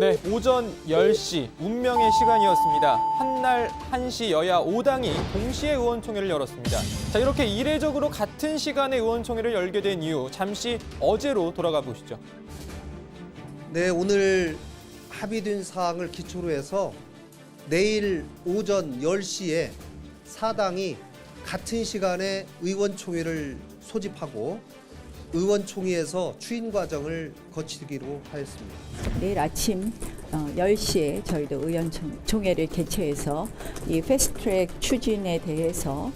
네, 오전 10시 운명의 시간이었습니다. 한날 한시 여야 5당이 동시에 의원총회를 열었습니다. 자, 이렇게 이례적으로 같은 시간에 의원총회를 열게 된 이유, 잠시 어제로 돌아가 보시죠. 네, 오늘 합의된 사항을 기초로 해서 내일 오전 10시에 사당이 같은 시간에 의원총회를 소집하고 의원총회에서 추인 과정을 거치기로 하였습니다. 내일 아침 10시에 저희도 의원총회를 개최해서 이 패스트트랙 추진에 대해서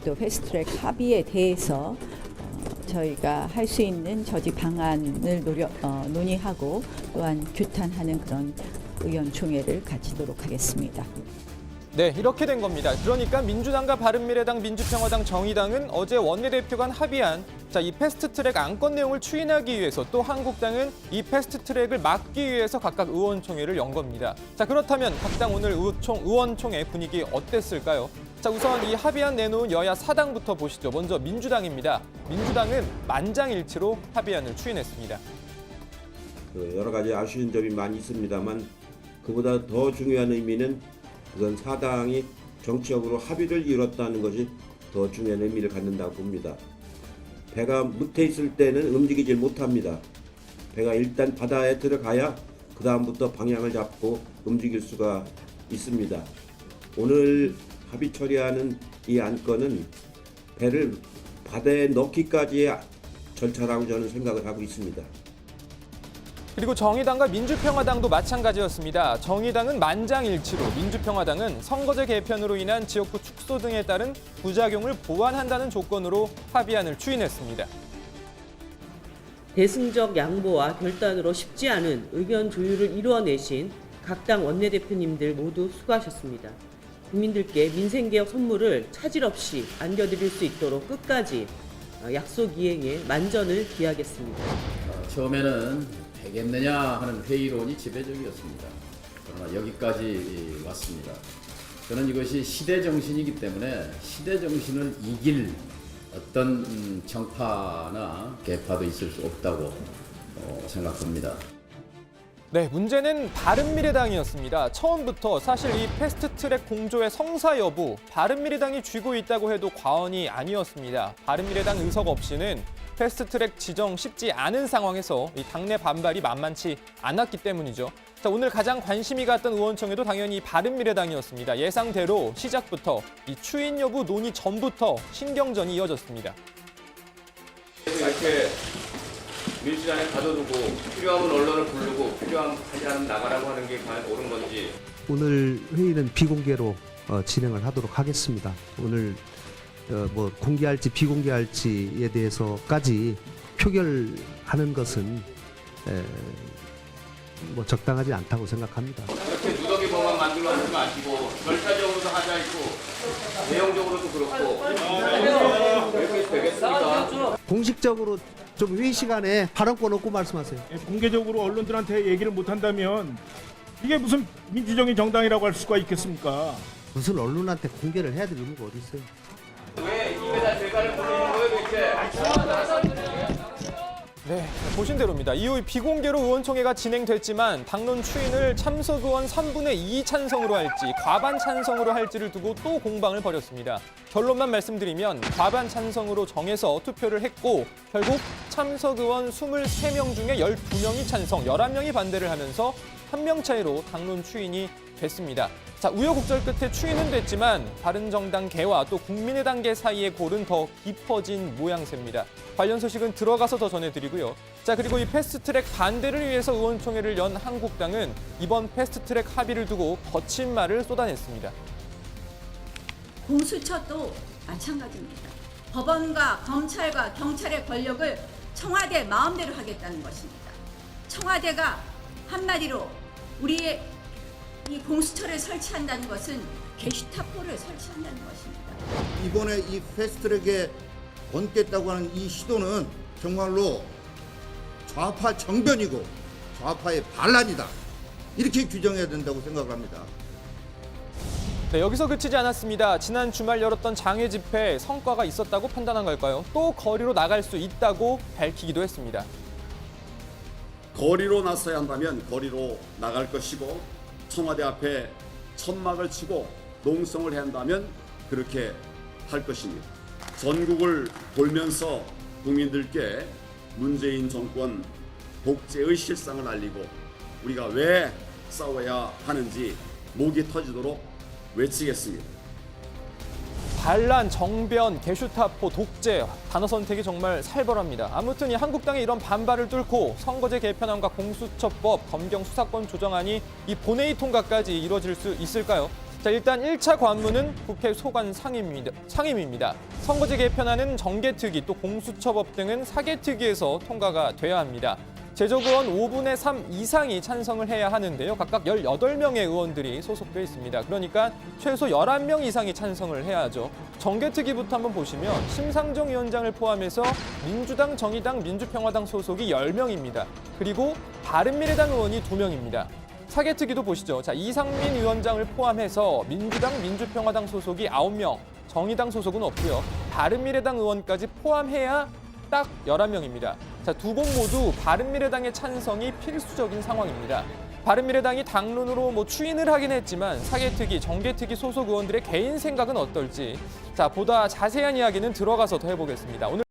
또 패스트트랙 합의에 대해서 저희가 할 수 있는 저지 방안을 논의하고 또한 규탄하는 그런 의원총회를 가지도록 하겠습니다. 네, 이렇게 된 겁니다. 그러니까 민주당과 바른미래당, 민주평화당, 정의당은 어제 원내대표 간 합의한 이 패스트트랙 안건 내용을 추인하기 위해서 또 한국당은 이 패스트트랙을 막기 위해서 각각 의원총회를 연 겁니다. 자, 그렇다면 각 당 오늘 의원총회 분위기 어땠을까요? 자, 우선 이 합의안 내놓은 여야 사당부터 보시죠. 먼저 민주당입니다. 민주당은 만장일치로 합의안을 추인했습니다. 여러 가지 아쉬운 점이 많이 있습니다만 그보다 더 중요한 의미는 그건 사당이 정치적으로 합의를 이뤘다는 것이 더 중요한 의미를 갖는다고 봅니다. 배가 묻혀 있을 때는 움직이질 못합니다. 배가 일단 바다에 들어가야 그 다음부터 방향을 잡고 움직일 수가 있습니다. 오늘 합의 처리하는 이 안건은 배를 바다에 넣기까지의 절차라고 저는 생각을 하고 있습니다. 그리고 정의당과 민주평화당도 마찬가지였습니다. 정의당은 만장일치로, 민주평화당은 선거제 개편으로 인한 지역구 축소 등에 따른 부작용을 보완한다는 조건으로 합의안을 추인했습니다. 대승적 양보와 결단으로 쉽지 않은 의견 조율을 이루어내신 각 당 원내대표님들 모두 수고하셨습니다. 국민들께 민생개혁 선물을 차질 없이 안겨드릴 수 있도록 끝까지 약속 이행에 만전을 기하겠습니다. 처음에는 되겠느냐 하는 회의론이 지배적이었습니다. 그러나 여기까지 왔습니다. 저는 이것이 시대 정신이기 때문에 시대 정신을 이길 어떤 정파나 계파도 있을 수 없다고 생각합니다. 네, 문제는 바른미래당이었습니다. 처음부터 사실 이 패스트트랙 공조의 성사 여부, 바른미래당이 쥐고 있다고 해도 과언이 아니었습니다. 바른미래당 의석 없이는 패스트트랙 지정 쉽지 않은 상황에서 이 당내 반발이 만만치 않았기 때문이죠. 자, 오늘 가장 관심이 갔던 의원총회도 당연히 바른미래당이었습니다. 예상대로 시작부터 이 추인 여부 논의 전부터 신경전이 이어졌습니다. 이렇게 밀시간에 가둬두고 필요하면 언론을 부르고 필요하지 않으면 나가라고 하는 게 과연 옳은 건지. 오늘 회의는 비공개로 진행을 하도록 하겠습니다. 오늘 뭐 공개할지 비공개할지에 대해서까지 표결하는 것은 뭐 적당하지 않다고 생각합니다. 이렇게 누더기범만 만들어 하지 마시고 절차적으로도 하자 있고 내용적으로도 그렇고 이렇게 되겠습니까? 공식적으로 좀 회의 시간에 발언권 없고 말씀하세요. 공개적으로 언론들한테 얘기를 못한다면 이게 무슨 민주적인 정당이라고 할 수가 있겠습니까? 무슨 언론한테 공개를 해야 될 의무가 어디 있어요? 왜 입에다 대가를 보내는 거예요 도대체? 네, 보신 대로입니다. 이후 비공개로 의원총회가 진행됐지만 당론 추인을 참석 의원 3분의 2 찬성으로 할지 과반 찬성으로 할지를 두고 또 공방을 벌였습니다. 결론만 말씀드리면 과반 찬성으로 정해서 투표를 했고 결국 참석 의원 23명 중에 12명이 찬성, 11명이 반대를 하면서 1명 차이로 당론 추인이 됐습니다. 자, 우여곡절 끝에 추인은 됐지만 바른정당 계와 또 국민의당 계 사이의 골은 더 깊어진 모양새입니다. 관련 소식은 들어가서 더 전해드리고요. 자, 그리고 이 패스트트랙 반대를 위해서 의원총회를 연 한국당은 이번 패스트트랙 합의를 두고 거친 말을 쏟아냈습니다. 공수처도 마찬가지입니다. 법원과 검찰과 경찰의 권력을 청와대 마음대로 하겠다는 것입니다. 청와대가 한마디로 우리의 이 공수처를 설치한다는 것은 게슈타포를 설치한다는 것입니다. 이번에 이 패스트트랙에 얹겠다고 하는 이 시도는 정말로 좌파 정변이고 좌파의 반란이다. 이렇게 규정해야 된다고 생각합니다. 네, 여기서 그치지 않았습니다. 지난 주말 열었던 장외 집회에 성과가 있었다고 판단한 걸까요? 또 거리로 나갈 수 있다고 밝히기도 했습니다. 거리로 나서야 한다면 거리로 나갈 것이고 청와대 앞에 천막을 치고 농성을 해야 한다면 그렇게 할 것입니다. 전국을 돌면서 국민들께 문재인 정권 독재의 실상을 알리고 우리가 왜 싸워야 하는지 목이 터지도록 외치겠습니다. 반란, 정변, 게슈타포, 독재 단어 선택이 정말 살벌합니다. 아무튼 이 한국당의 이런 반발을 뚫고 선거제 개편안과 공수처법, 검경 수사권 조정안이 이 본회의 통과까지 이루어질 수 있을까요? 자, 일단 1차 관문은 국회 소관 상임위입니다. 선거제 개편안은 정개특위 또 공수처법 등은 사개특위에서 통과가 돼야 합니다. 제적의원 5분의 3 이상이 찬성을 해야 하는데요. 각각 18명의 의원들이 소속돼 있습니다. 그러니까 최소 11명 이상이 찬성을 해야 하죠. 정개특위부터 한번 보시면 심상정 위원장을 포함해서 민주당, 정의당, 민주평화당 소속이 10명입니다. 그리고 바른미래당 의원이 2명입니다. 사개특위도 보시죠. 자, 이상민 위원장을 포함해서 민주당, 민주평화당 소속이 9명, 정의당 소속은 없고요. 바른미래당 의원까지 포함해야 딱 11명입니다. 자, 두 곳 모두 바른미래당의 찬성이 필수적인 상황입니다. 바른미래당이 당론으로 추인을 하긴 했지만 사개특위, 정개특위 소속 의원들의 개인 생각은 어떨지 보다 자세한 이야기는 들어가서 더 해보겠습니다. 오늘